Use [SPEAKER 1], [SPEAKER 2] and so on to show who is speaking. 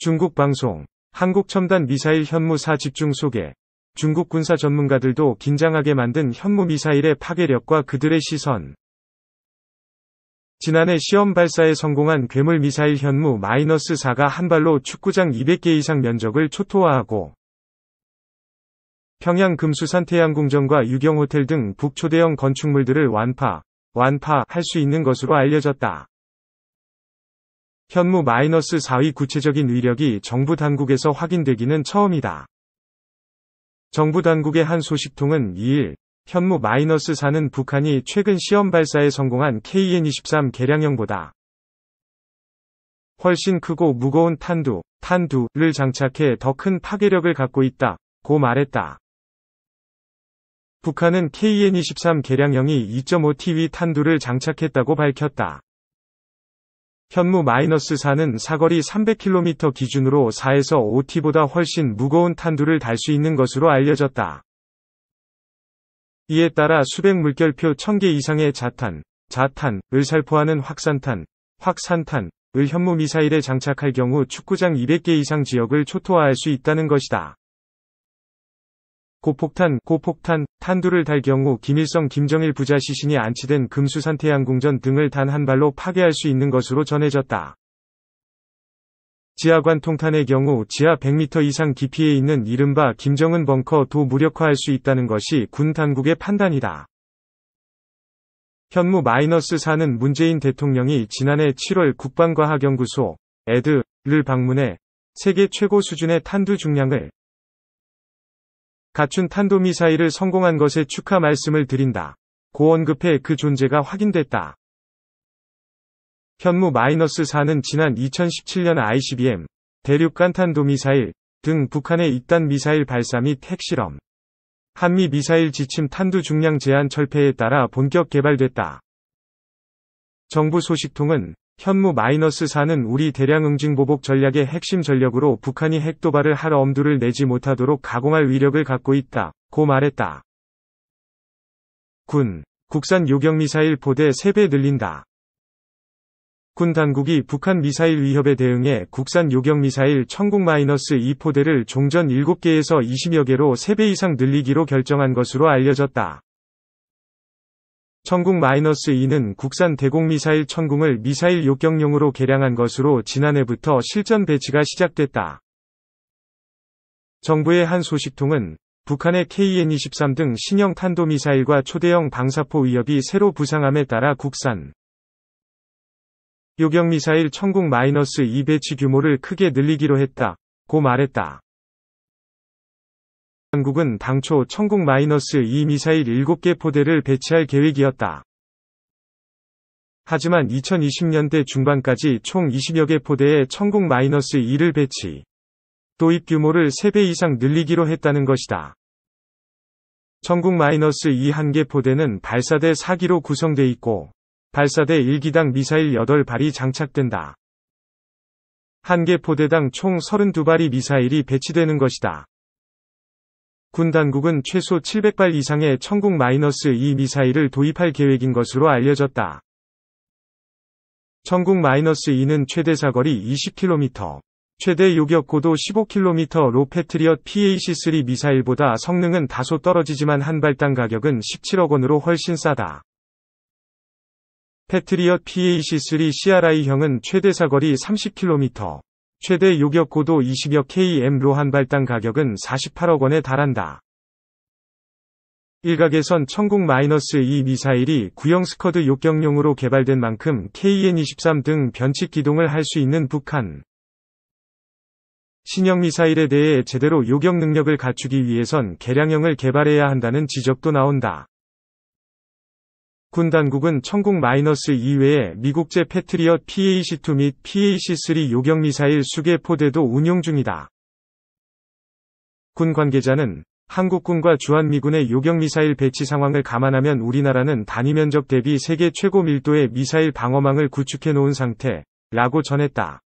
[SPEAKER 1] 중국 방송, 한국 첨단 미사일 현무4 집중 소개. 중국 군사 전문가들도 긴장하게 만든 현무 미사일의 파괴력과 그들의 시선. 지난해 시험 발사에 성공한 괴물 미사일 현무-4가 한 발로 축구장 200개 이상 면적을 초토화하고 평양 금수산 태양궁전과 유경호텔 등 북초대형 건축물들을 완파할 수 있는 것으로 알려졌다. 현무-4의 구체적인 위력이 정부 당국에서 확인되기는 처음이다. 정부 당국의 한 소식통은 2일, 현무-4는 북한이 최근 시험 발사에 성공한 KN-23 개량형보다 훨씬 크고 무거운 탄두를 장착해 더 큰 파괴력을 갖고 있다고 말했다. 북한은 KN-23 개량형이 2.5T 탄두를 장착했다고 밝혔다. 현무-4는 사거리 300km 기준으로 4에서 5T보다 훨씬 무거운 탄두를 달 수 있는 것으로 알려졌다. 이에 따라 수백 물결표 1000개 이상의 자탄을 살포하는 확산탄을 현무 미사일에 장착할 경우 축구장 200개 이상 지역을 초토화할 수 있다는 것이다. 고폭탄 탄두를 달 경우 김일성 김정일 부자 시신이 안치된 금수산 태양궁전 등을 단 한 발로 파괴할 수 있는 것으로 전해졌다. 지하관통탄의 경우 지하 100m 이상 깊이에 있는 이른바 김정은 벙커도 무력화할 수 있다는 것이 군 당국의 판단이다. 현무-4는 문재인 대통령이 지난해 7월 국방과학연구소 를 방문해 세계 최고 수준의 탄두 중량을 갖춘 탄도미사일을 성공한 것에 축하 말씀을 드린다. 고 언급해 그 존재가 확인됐다. 현무-4는 지난 2017년 ICBM, 대륙간 탄도미사일 등 북한의 잇단 미사일 발사 및 핵실험, 한미 미사일 지침 탄두 중량 제한 철폐에 따라 본격 개발됐다. 정부 소식통은 현무-4는 우리 대량 응징 보복 전략의 핵심 전력으로 북한이 핵 도발을 할 엄두를 내지 못하도록 가공할 위력을 갖고 있다고 말했다. 국산 요격미사일 포대 3배 늘린다. 군 당국이 북한 미사일 위협에 대응해 국산 요격미사일 천궁-2 포대를 종전 7개에서 20여 개로 3배 이상 늘리기로 결정한 것으로 알려졌다. 천궁-2는 국산 대공미사일 천궁을 미사일 요격용으로 개량한 것으로 지난해부터 실전 배치가 시작됐다. 정부의 한 소식통은 북한의 KN-23 등 신형 탄도미사일과 초대형 방사포 위협이 새로 부상함에 따라 국산 요격미사일 천궁-2 배치 규모를 크게 늘리기로 했다고 말했다. 당국은 당초 천궁-2 미사일 7개 포대를 배치할 계획이었다. 하지만 2020년대 중반까지 총 20여 개 포대의 천궁-2를 배치, 도입 규모를 3배 이상 늘리기로 했다는 것이다. 천궁-2 1개 포대는 발사대 4기로 구성돼 있고, 발사대 1기당 미사일 8발이 장착된다. 1개 포대당 총 32발이 미사일이 배치되는 것이다. 군 당국은 최소 700발 이상의 천궁-2 미사일을 도입할 계획인 것으로 알려졌다. 천궁-2는 최대 사거리 20km, 최대 요격고도 15km로 패트리엇 PAC-3 미사일보다 성능은 다소 떨어지지만 한 발당 가격은 17억 원으로 훨씬 싸다. 패트리엇 PAC-3 CRI형은 최대 사거리 30km, 최대 요격고도 20여 km로 한 발당 가격은 48억 원에 달한다. 일각에선 천궁-2 미사일이 구형 스커드 요격용으로 개발된 만큼 KN-23 등 변칙 기동을 할 수 있는 북한 신형 미사일에 대해 제대로 요격 능력을 갖추기 위해선 개량형을 개발해야 한다는 지적도 나온다. 군 당국은 천궁-2 외에 미국제 패트리엇 PAC-2 및 PAC-3 요격미사일 수개 포대도 운용 중이다. 군 관계자는 한국군과 주한미군의 요격미사일 배치 상황을 감안하면 우리나라는 단위 면적 대비 세계 최고 밀도의 미사일 방어망을 구축해 놓은 상태라고 전했다.